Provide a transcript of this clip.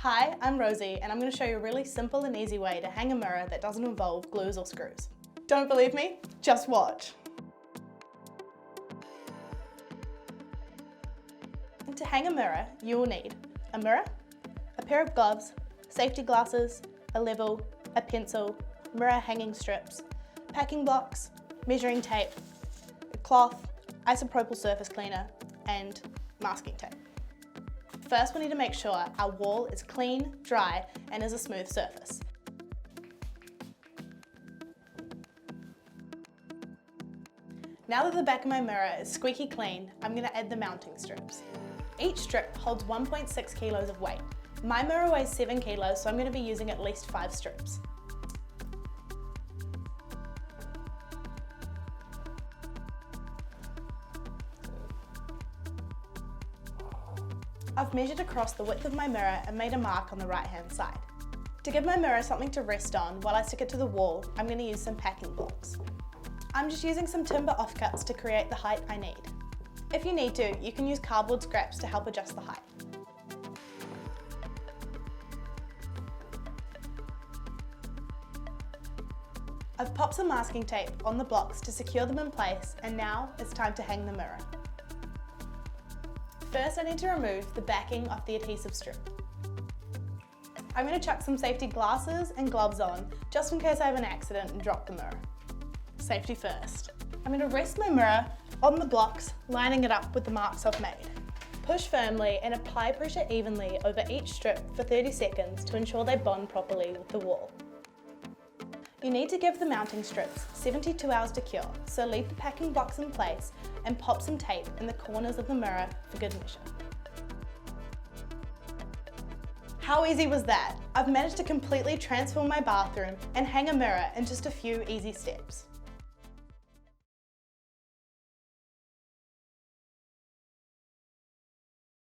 Hi, I'm Rosie and I'm going to show you a really simple and easy way to hang a mirror that doesn't involve glues or screws. Don't believe me? Just watch. And to hang a mirror, you will need a mirror, a pair of gloves, safety glasses, a level, a pencil, mirror hanging strips, packing blocks, measuring tape, a cloth, isopropyl surface cleaner, and masking tape. First, we need to make sure our wall is clean, dry, and is a smooth surface. Now that the back of my mirror is squeaky clean, I'm going to add the mounting strips. Each strip holds 1.6 kilos of weight. My mirror weighs 7 kilos, so I'm going to be using at least 5 strips. I've measured across the width of my mirror and made a mark on the right-hand side. To give my mirror something to rest on while I stick it to the wall, I'm going to use some packing blocks. I'm just using some timber offcuts to create the height I need. If you need to, you can use cardboard scraps to help adjust the height. I've popped some masking tape on the blocks to secure them in place, and now it's time to hang the mirror. First, I need to remove the backing off the adhesive strip. I'm going to chuck some safety glasses and gloves on, just in case I have an accident and drop the mirror. Safety first. I'm going to rest my mirror on the blocks, lining it up with the marks I've made. Push firmly and apply pressure evenly over each strip for 30 seconds to ensure they bond properly with the wall. You need to give the mounting strips 72 hours to cure, so leave the packing blocks in place and pop some tape in the corners of the mirror for good measure. How easy was that? I've managed to completely transform my bathroom and hang a mirror in just a few easy steps.